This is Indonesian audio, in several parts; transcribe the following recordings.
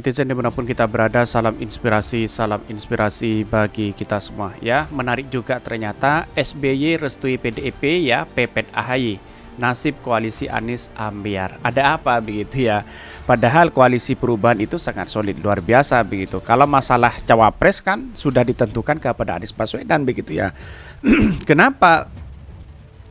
netizen dimanapun kita berada, salam inspirasi bagi kita semua ya. Menarik juga ternyata SBY restui PDIP ya, pepet AHY. Nasib koalisi Anies ambiar. Ada apa begitu ya? Padahal koalisi perubahan itu sangat solid, luar biasa begitu. Kalau masalah cawapres kan sudah ditentukan kepada Anies Baswedan begitu ya. Kenapa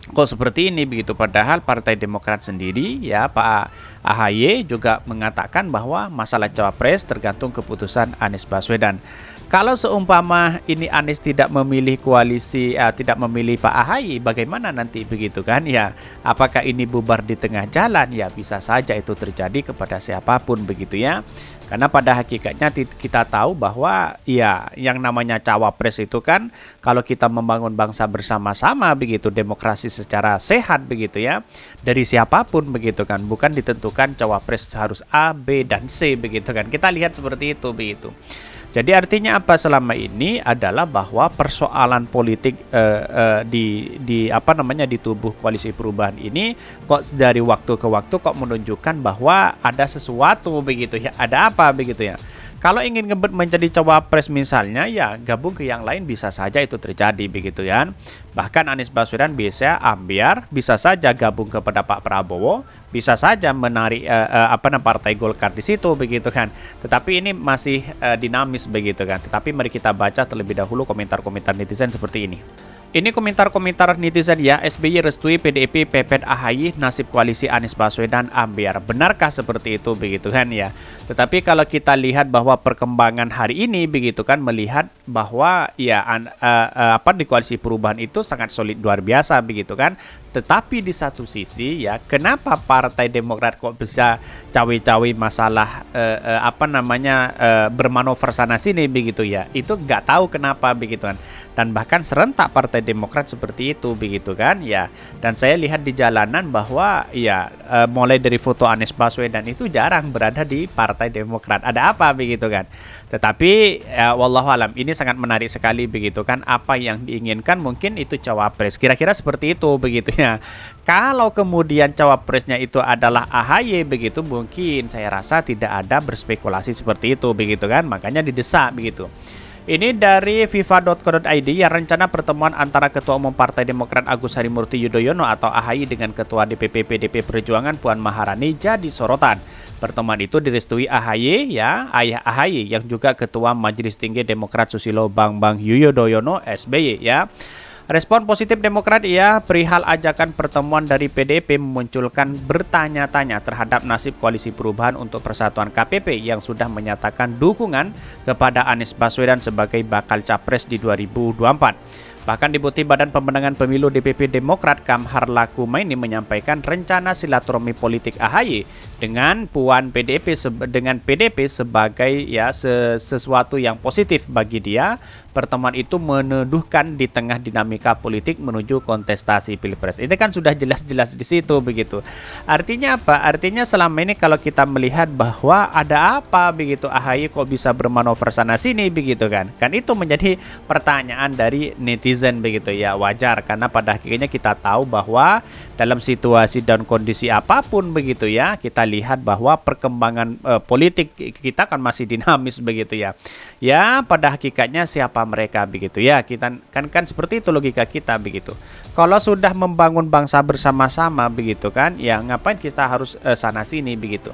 kok seperti ini begitu? Padahal Partai Demokrat sendiri ya, Pak AHY juga mengatakan bahwa masalah cawapres tergantung keputusan Anies Baswedan. Kalau seumpama ini Anies tidak memilih koalisi, tidak memilih Pak AHY, bagaimana nanti begitu kan ya? Apakah ini bubar di tengah jalan? Ya bisa saja itu terjadi kepada siapapun begitu ya. Karena pada hakikatnya kita tahu bahwa ya yang namanya cawapres itu kan kalau kita membangun bangsa bersama-sama begitu, demokrasi secara sehat begitu ya, dari siapapun begitu kan, bukan ditentukan cawapres harus A, B, dan C begitu kan. Kita lihat seperti itu begitu. Jadi artinya apa selama ini adalah bahwa persoalan politik di tubuh koalisi perubahan ini kok dari waktu ke waktu kok menunjukkan bahwa ada sesuatu begitu ya. Ada apa begitu ya. Kalau ingin ngebut menjadi cawapres misalnya ya gabung ke yang lain bisa saja itu terjadi begitu ya. Bahkan Anies Baswedan bisa ambiar, bisa saja gabung kepada Pak Prabowo, bisa saja menarik Partai Golkar di situ begitu kan. Tetapi ini masih dinamis begitu kan. Tetapi mari kita baca terlebih dahulu komentar-komentar netizen seperti ini. Ini komentar-komentar netizen ya. SBY restui PDIP pepet AHY, nasib koalisi Anies Baswedan ambiar. Benarkah seperti itu begitu kan ya? Tetapi kalau kita lihat bahwa perkembangan hari ini begitu kan, melihat bahwa ya di koalisi perubahan itu sangat solid luar biasa begitu kan. Tetapi di satu sisi ya, kenapa Partai Demokrat kok bisa cawe-cawe masalah bermanuver sana sini begitu ya? Itu nggak tahu kenapa begitu kan. Dan bahkan serentak Partai Demokrat seperti itu begitu kan ya. Dan saya lihat di jalanan bahwa ya mulai dari foto Anies Baswedan itu jarang berada di Partai Demokrat. Ada apa begitu kan. Tetapi wallahualam ini sangat menarik sekali begitu kan. Apa yang diinginkan mungkin itu cawapres. Kira-kira seperti itu begitu ya. Kalau kemudian cawapresnya itu adalah AHY begitu, mungkin saya rasa tidak ada berspekulasi seperti itu begitu kan. Makanya didesak begitu. Ini dari fifa.co.id ya, rencana pertemuan antara Ketua Umum Partai Demokrat Agus Harimurti Yudhoyono atau AHY dengan Ketua DPP PDP Perjuangan Puan Maharani jadi sorotan. Pertemuan itu direstui AHY ya, ayah AHY yang juga Ketua Majelis Tinggi Demokrat Susilo Bambang Yudhoyono SBY ya. Respon positif Demokrat ya perihal ajakan pertemuan dari PDIP memunculkan bertanya-tanya terhadap nasib koalisi perubahan untuk persatuan KPP yang sudah menyatakan dukungan kepada Anies Baswedan sebagai bakal capres di 2024. Bahkan Deputi Badan Pemenangan Pemilu DPP Demokrat Kamhar Lakumaini menyampaikan rencana silaturahmi politik AHY dengan Puan PDIP dengan PDP sebagai ya sesuatu yang positif bagi dia. Pertemuan itu menuduhkan di tengah dinamika politik menuju kontestasi Pilpres. Itu kan sudah jelas-jelas di situ begitu. Artinya apa? Artinya selama ini kalau kita melihat bahwa ada apa begitu, AHY kok bisa bermanuver sana sini begitu kan. Kan itu menjadi pertanyaan dari netizen begitu ya, wajar karena pada akhirnya kita tahu bahwa dalam situasi dan kondisi apapun begitu ya, kita lihat bahwa perkembangan politik kita kan masih dinamis begitu ya. Ya pada hakikatnya siapa mereka begitu ya, kita kan seperti itu logika kita begitu. Kalau sudah membangun bangsa bersama-sama begitu kan, ya ngapain kita harus sana sini begitu.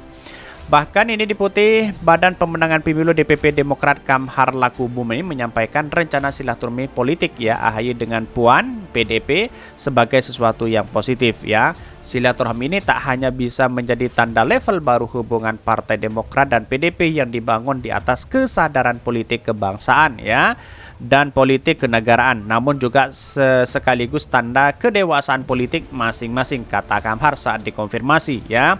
Bahkan ini Deputi Badan Pemenangan Pemilu DPP Demokrat Kamhar Lakumaini menyampaikan rencana silaturahmi politik ya AHY dengan Puan PDP sebagai sesuatu yang positif ya. Silaturahmi ini tak hanya bisa menjadi tanda level baru hubungan Partai Demokrat dan PDP yang dibangun di atas kesadaran politik kebangsaan ya dan politik kenegaraan, namun juga sekaligus tanda kedewasaan politik masing-masing, kata Kamhar saat dikonfirmasi ya.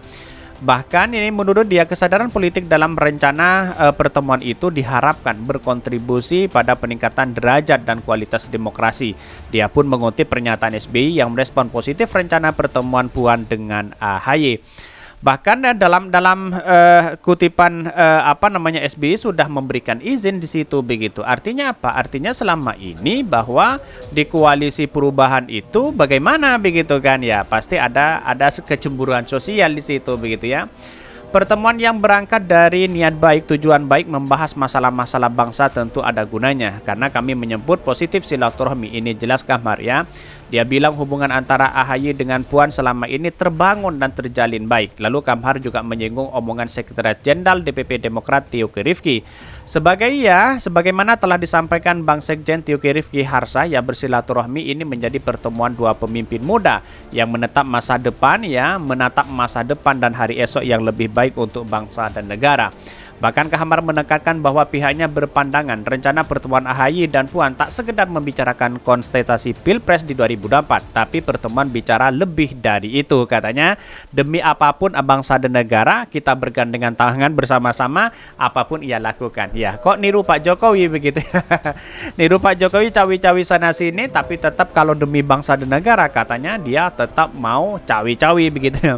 Bahkan ini menurut dia kesadaran politik dalam rencana pertemuan itu diharapkan berkontribusi pada peningkatan derajat dan kualitas demokrasi. Dia pun mengutip pernyataan SBY yang merespon positif rencana pertemuan Puan dengan AHY. Bahkan dalam kutipan SBY sudah memberikan izin di situ begitu. Artinya apa? Artinya selama ini bahwa di koalisi perubahan itu bagaimana begitu kan ya? Pasti ada kecemburuan sosial di situ begitu ya. Pertemuan yang berangkat dari niat baik, tujuan baik membahas masalah-masalah bangsa tentu ada gunanya. Karena kami menyebut positif silaturahmi ini, jelas Kamhar ya. Dia bilang hubungan antara AHY dengan Puan selama ini terbangun dan terjalin baik. Lalu Kamhar juga menyinggung omongan Sekretaris Jenderal DPP Demokrat Teuku Rifki. Sebagaimana telah disampaikan Bang Sekjen Teuku Rifki Harsha, ya bersilaturahmi ini menjadi pertemuan dua pemimpin muda yang menatap masa depan dan hari esok yang lebih baik untuk bangsa dan negara. Bahkan Kamhar menekankan bahwa pihaknya berpandangan rencana pertemuan AHY dan Puan tak sekedar membicarakan kontestasi Pilpres di 2024, tapi pertemuan bicara lebih dari itu. Katanya, demi apapun bangsa dan negara, kita bergandengan tangan bersama-sama, apapun ia lakukan. Ya, kok niru Pak Jokowi begitu? Niru Pak Jokowi cawi-cawi sana-sini, tapi tetap kalau demi bangsa dan negara, katanya dia tetap mau cawi-cawi begitu ya.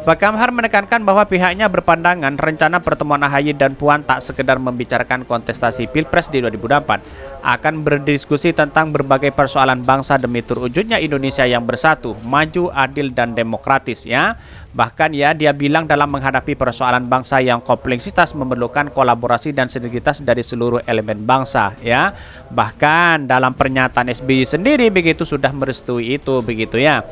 Pak Kamhar menekankan bahwa pihaknya berpandangan rencana pertemuan AHY dan Puan tak sekedar membicarakan kontestasi Pilpres di 2024, akan berdiskusi tentang berbagai persoalan bangsa demi terwujudnya Indonesia yang bersatu, maju, adil, dan demokratis ya. Bahkan ya dia bilang dalam menghadapi persoalan bangsa yang kompleksitas memerlukan kolaborasi dan sinergitas dari seluruh elemen bangsa ya. Bahkan dalam pernyataan SBY sendiri begitu sudah merestui itu begitu ya.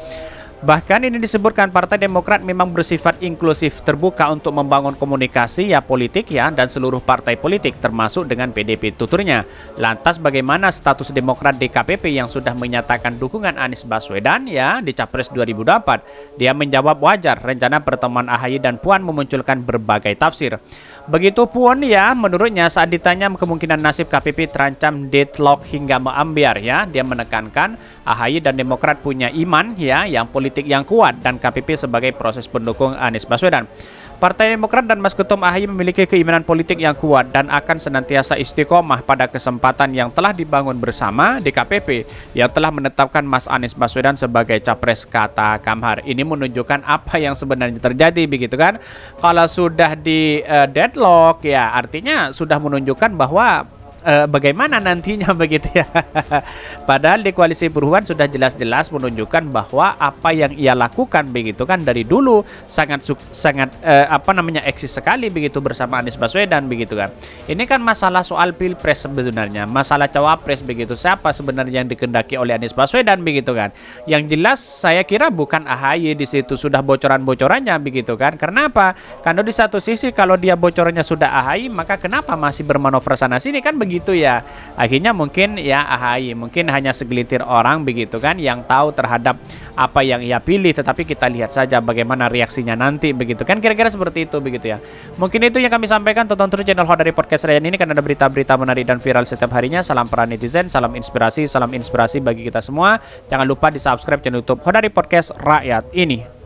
Bahkan ini disebutkan Partai Demokrat memang bersifat inklusif, terbuka untuk membangun komunikasi ya politik ya dan seluruh partai politik termasuk dengan PDP, tuturnya. Lantas bagaimana status Demokrat di KPP yang sudah menyatakan dukungan Anies Baswedan ya di Capres 2024? Dia menjawab wajar rencana pertemuan AHY dan Puan memunculkan berbagai tafsir. Begitu Puan ya, menurutnya saat ditanya kemungkinan nasib KPP terancam deadlock hingga meambiar ya, dia menekankan AHY dan Demokrat punya iman ya yang politik yang kuat dan KPP sebagai proses pendukung Anies Baswedan. Partai Demokrat dan Mas Ketum AHY memiliki keimanan politik yang kuat dan akan senantiasa istiqomah pada kesempatan yang telah dibangun bersama di KPP yang telah menetapkan Mas Anies Baswedan sebagai capres, kata Kamhar. Ini menunjukkan apa yang sebenarnya terjadi begitu kan. Kalau sudah di deadlock ya artinya sudah menunjukkan bahwa bagaimana nantinya begitu ya. Padahal di Koalisi Perubahan sudah jelas-jelas menunjukkan bahwa apa yang ia lakukan begitu kan dari dulu sangat eksis sekali begitu bersama Anies Baswedan begitu kan. Ini kan masalah soal Pilpres sebenarnya, masalah cawapres begitu. Siapa sebenarnya yang dikehendaki oleh Anies Baswedan begitu kan. Yang jelas saya kira bukan AHY di situ, sudah bocoran-bocorannya begitu kan. Kenapa? Karena di satu sisi kalau dia bocorannya sudah AHY, maka kenapa masih bermanuver sana sini kan begitu ya. Akhirnya mungkin ya AHY mungkin hanya segelintir orang begitu kan yang tahu terhadap apa yang ia pilih, tetapi kita lihat saja bagaimana reaksinya nanti begitu kan, kira-kira seperti itu begitu ya. Mungkin itu yang kami sampaikan. Tonton terus channel Hodari Podcast Rayan ini kan ada berita-berita menarik dan viral setiap harinya. Salam para netizen, salam inspirasi bagi kita semua. Jangan lupa di subscribe channel YouTube Hodari Podcast Rakyat ini.